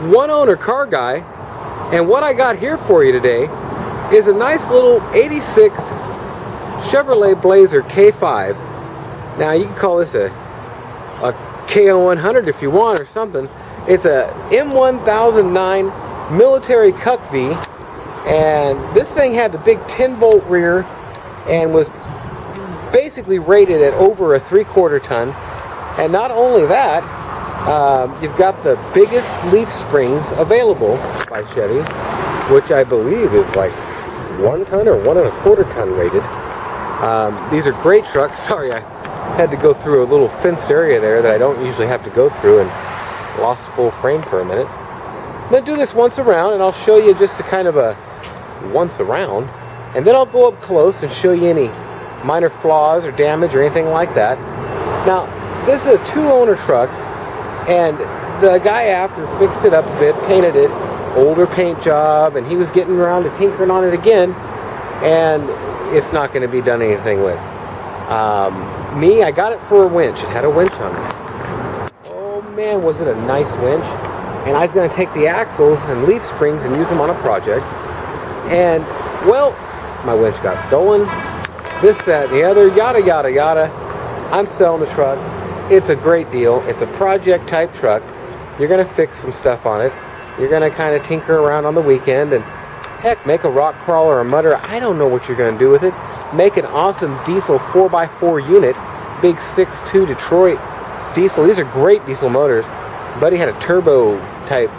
one owner car guy, and what I got here for you today is a nice little 86 Chevrolet Blazer K5. Now you can call this a KO100 if you want or something. It's a M1009 military CUCV, and this thing had the big 10-bolt rear and was basically rated at over a 3/4 ton. And not only that, you've got the biggest leaf springs available by Chevy, which I believe is like 1 ton or 1 1/4 ton rated. These are great trucks. Sorry, I had to go through a little fenced area there that I don't usually have to go through, and lost full frame for a minute. I'm going to do this once around, and I'll show you just a kind of a once around, and then I'll go up close and show you any minor flaws or damage or anything like that. Now, this is a 2-owner truck, and the guy after fixed it up a bit, painted it, older paint job, and he was getting around to tinkering on it again, and it's not going to be done anything with. I got it for a winch. It had a winch on it. Oh man, was it a nice winch. And I was going to take the axles and leaf springs and use them on a project. And, well, my winch got stolen. This, that, and the other, yada, yada, yada. I'm selling the truck. It's a great deal. It's a project type truck. You're going to fix some stuff on it. You're going to kind of tinker around on the weekend and, heck, make a rock crawler or a mudder. I don't know what you're going to do with it. Make an awesome diesel 4x4 unit. Big 6.2 Detroit diesel. These are great diesel motors. Buddy had a turbo type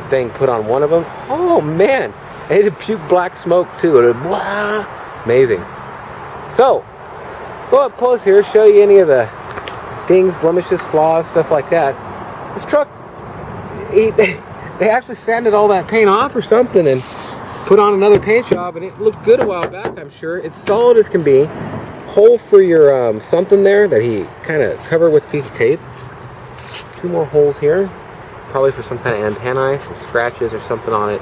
thing put on one of them. Oh man, and it had puke black smoke too. It would, wow, amazing. So, go up close here, show you any of the dings, blemishes, flaws, stuff like that. This truck, they actually sanded all that paint off or something and put on another paint job, and it looked good a while back, I'm sure. It's solid as can be. Hole for your something there that he kind of covered with a piece of tape. 2 more holes here, probably for some kind of antennae, some scratches or something on it.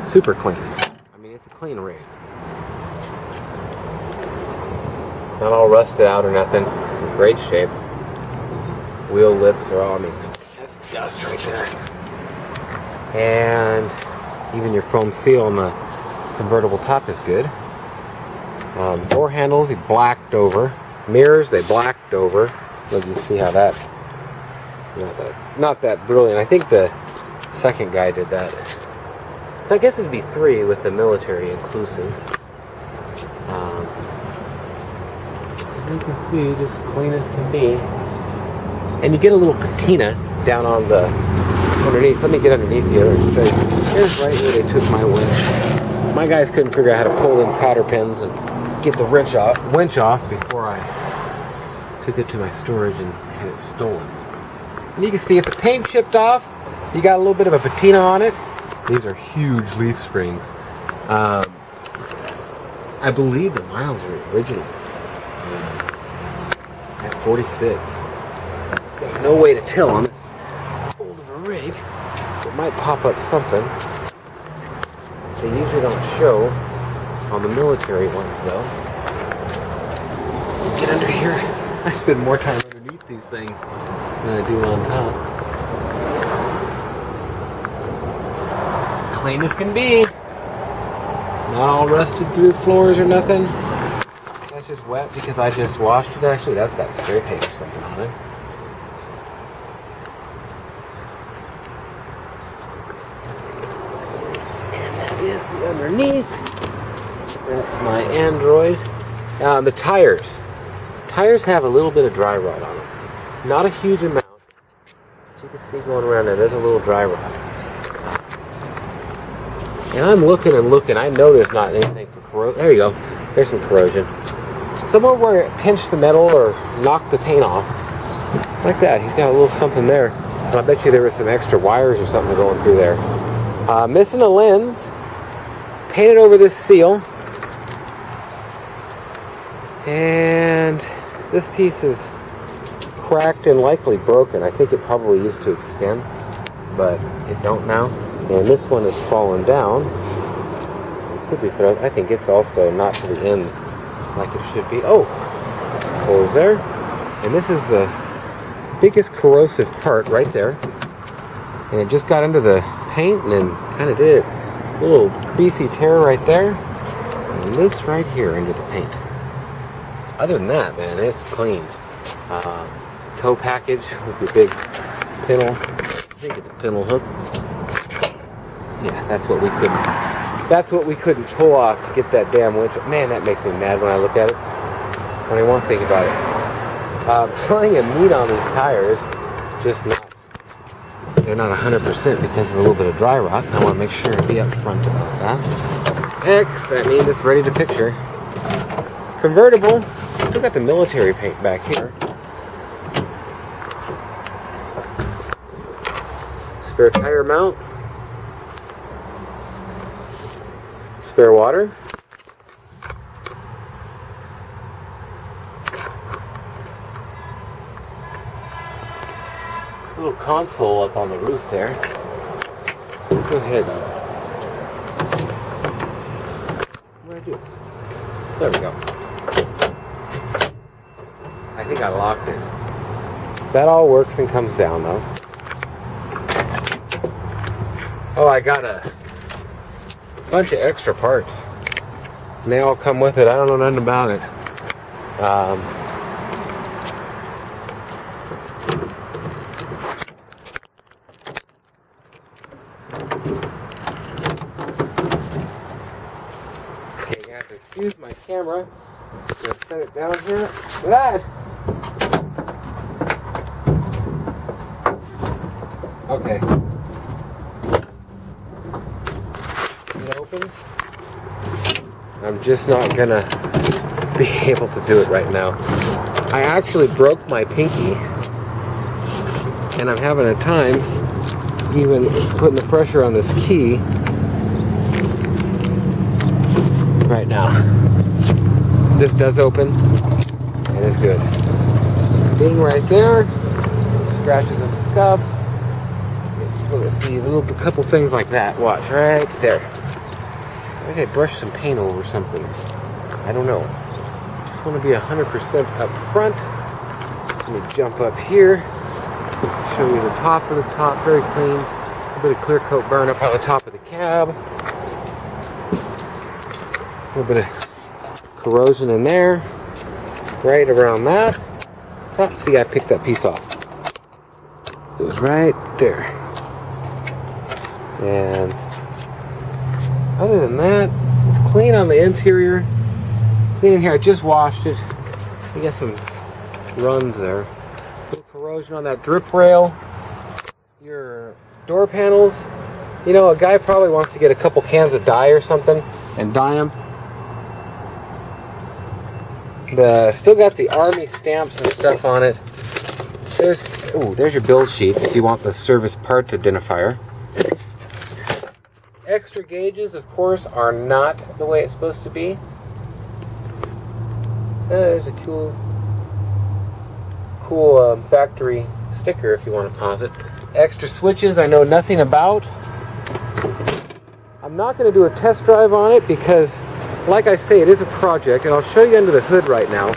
Super clean. I mean, it's a clean rig. Not all rusted out or nothing. It's in great shape. Wheel lips are all, I mean, that's dust right there. And even your foam seal on the convertible top is good. Door handles, he blacked over. Mirrors, they blacked over. Let you see how that, not that brilliant. I think the second guy did that. So I guess it'd be 3 with the military inclusive. You can see, just clean as can be. And you get a little patina down on the underneath. Let me get underneath here and show you. Here's right where they took my winch. My guys couldn't figure out how to pull in cotter pins and get the winch off before I took it to my storage and had it stolen. And you can see if the paint chipped off, you got a little bit of a patina on it. These are huge leaf springs. I believe the miles are original at 46. There's no way to tell on this old of a rig. It might pop up something. They usually don't show on the military ones though. Get under here. I spend more time underneath these things than I do on top. Clean as can be. Not all rusted through floors or nothing. That's just wet because I just washed it. Actually, that's got spray paint or something on it. And that is the underneath. That's my Android. The tires. Tires have a little bit of dry rot on them. Not a huge amount. But you can see going around there, there's a little dry rot. And I'm looking and looking. I know there's not anything for corrosion. There you go. There's some corrosion. Somewhere where it pinched the metal or knocked the paint off. Like that. He's got a little something there. And I bet you there was some extra wires or something going through there. Missing a lens. Painted over this seal. And this piece is cracked and likely broken. I think it probably used to extend, but it don't now. And this one is fallen down. It could be put up. I think it's also not to the end like it should be. Oh, holes there. And this is the biggest corrosive part right there. And it just got into the paint and then kind of did a little creasy tear right there. And this right here into the paint. Other than that, man, it's clean. Tow package with your big pinels. I think it's a pinel hook. Yeah, that's what we couldn't. That's what we couldn't pull off to get that damn winch. Man, that makes me mad when I look at it. When I want to think about it. Plenty of meat on these tires, just not. They're not 100% because of a little bit of dry rot. I want to make sure and be upfront about that. X, that means it's ready to picture. Convertible. Still got the military paint back here. Spare tire mount. Spare water. Little console up on the roof there. Go ahead. What do I do? There we go. I think I locked it. That all works and comes down though. Oh, I got a bunch of extra parts. And they all come with it. I don't know nothing about it. Okay, you have to excuse my camera. I'm gonna set it down here. Dad! Okay. It opens. I'm just not gonna be able to do it right now. I actually broke my pinky and I'm having a time even putting the pressure on this key right now. This does open and it's good. Ding right there. Scratches and scuffs. Let's see, a couple things like that. Watch right there. I think I brushed some paint over something. I don't know. Just want to be 100% up front. Let me jump up here. Show you the top of the top. Very clean. A bit of clear coat burn up on the top of the cab. A little bit of corrosion in there. Right around that. Oh, see, I picked that piece off. It was right there. And other than that, it's clean on the interior. Clean in here. I just washed it. You got some runs there. A little corrosion on that drip rail. Your door panels. You know, a guy probably wants to get a couple cans of dye or something and dye them. Still got the Army stamps and stuff on it. There's your build sheet if you want the service parts identifier. Extra gauges, of course, are not the way it's supposed to be. There's a cool factory sticker if you want to pause it. Extra switches I know nothing about. I'm not going to do a test drive on it because, like I say, it is a project, and I'll show you under the hood right now.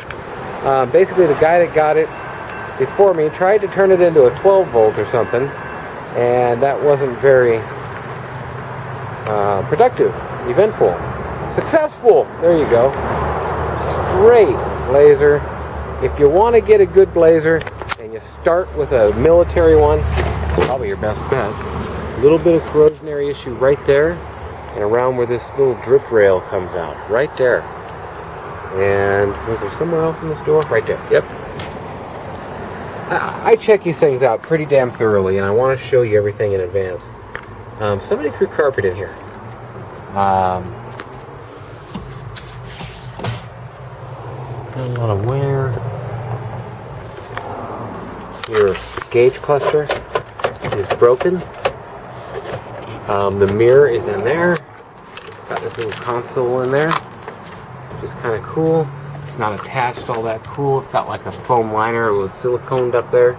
Basically, the guy that got it before me tried to turn it into a 12 volt or something, and that wasn't very productive, eventful, successful. There you go. Straight blazer. If you want to get a good blazer and you start with a military one, it's probably your best bet. A little bit of corrosionary issue right there and around where this little drip rail comes out, right there. And was there somewhere else in this door? Right there. Yep. I check these things out pretty damn thoroughly, and I want to show you everything in advance. Somebody threw carpet in here. Got a lot of wear. Your gauge cluster is broken. The mirror is in there. Got this little console in there, which is kind of cool. It's not attached all that cool. It's got like a foam liner. It was siliconed up there.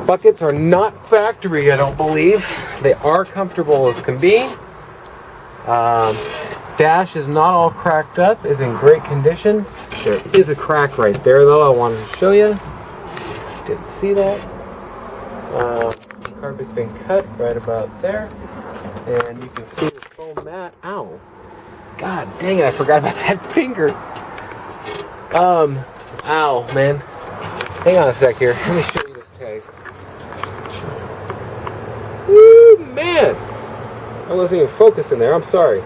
Buckets are not factory, I don't believe. They are comfortable as can be. Dash is not all cracked up, is in great condition. There is a crack right there though I wanted to show you. didn't see that. Carpet's been cut right about there. And you can see the foam mat. Ow. God dang it, I forgot about that finger. Ow, man. Hang on a sec here. Let me show you this tag. Woo, man. I wasn't even focusing there. I'm sorry.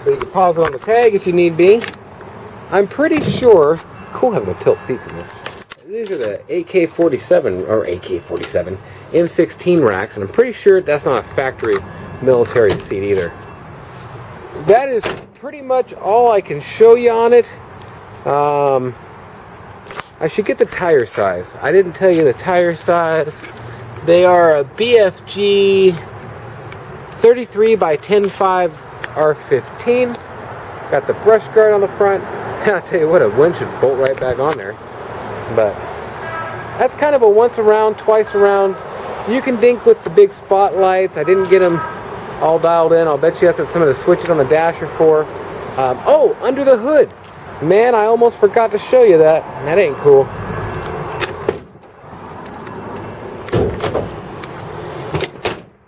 So you can pause it on the tag if you need be. I'm pretty sure. Cool having the tilt seats in this. These are the AK-47 or AK-47 M16 racks, and I'm pretty sure that's not a factory military seat either. That is pretty much all I can show you on it. I should get the tire size. I didn't tell you the tire size. They are a BFG 33 by 10.5 R15. Got the brush guard on the front. And I'll tell you what, a winch should bolt right back on there. But that's kind of a once around, twice around. You can dink with the big spotlights. I didn't get them all dialed in. I'll bet you that's what some of the switches on the dash are for. Oh, under the hood. Man, I almost forgot to show you that. That ain't cool.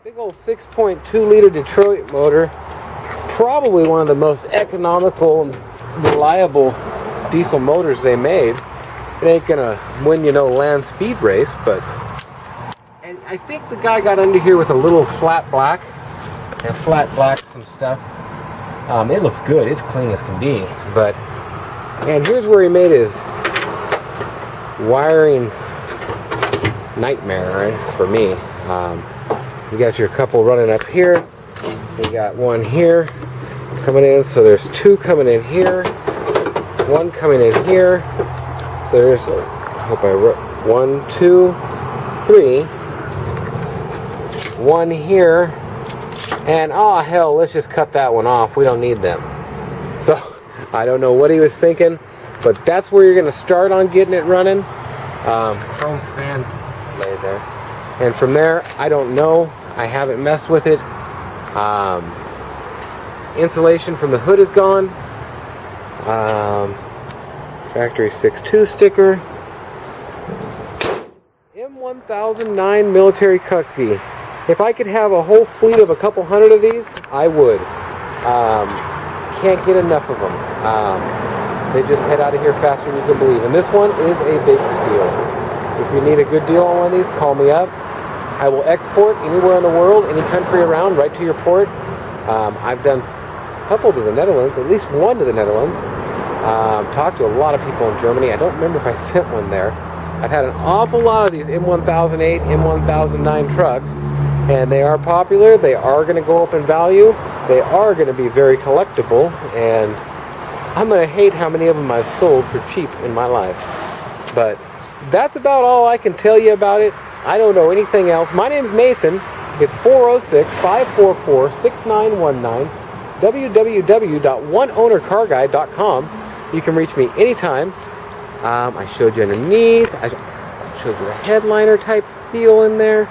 Big old 6.2 liter Detroit motor. Probably one of the most economical and reliable diesel motors they made. It ain't gonna win, you know, land speed race, but... And I think the guy got under here with a little flat black. And flat black some stuff. It looks good. It's clean as can be. But... And here's where he made his wiring nightmare, right, for me. You got your couple running up here. You got one here coming in. So there's two coming in here. One coming in here. So there's, I hope I wrote, 1, 2, 3. One here. And, oh, hell, let's just cut that one off. We don't need them. So... I don't know what he was thinking, but that's where you're going to start on getting it running. Chrome fan lay there. And from there, I don't know. I haven't messed with it. Insulation from the hood is gone. Factory 6.2 sticker. M1009 military CUCV. If I could have a whole fleet of a couple hundred of these, I would. Can't get enough of them. They just head out of here faster than you can believe. And this one is a big steal. If you need a good deal on one of these, call me up. I will export anywhere in the world, any country around, right to your port. I've done a couple to the Netherlands, at least one to the Netherlands. Talked to a lot of people in Germany. I don't remember if I sent one there. I've had an awful lot of these M1008, M1009 trucks. And they are popular. They are going to go up in value. They are going to be very collectible. And I'm going to hate how many of them I've sold for cheap in my life. But that's about all I can tell you about it. I don't know anything else. My name's Nathan. It's 406-544-6919. www.oneownercarguide.com. You can reach me anytime. I showed you underneath. I showed you the headliner type deal in there.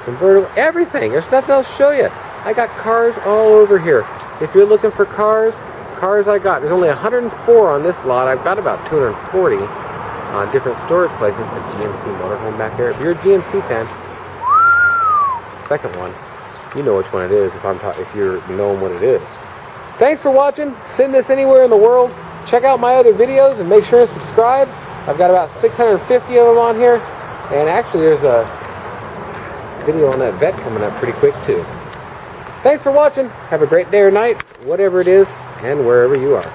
Convertible, everything. There's nothing else to show you. I got cars all over here. If you're looking for cars I got. There's only 104 on this lot. I've got about 240 on different storage places. A GMC motorhome back there. If you're a GMC fan, second one, you know which one it is. If you're knowing what it is. Thanks for watching. Send this anywhere in the world. Check out my other videos and make sure to subscribe. I've got about 650 of them on here. And actually, there's a video on that vet coming up pretty quick too. Thanks for watching. Have a great day or night, whatever it is, and wherever you are.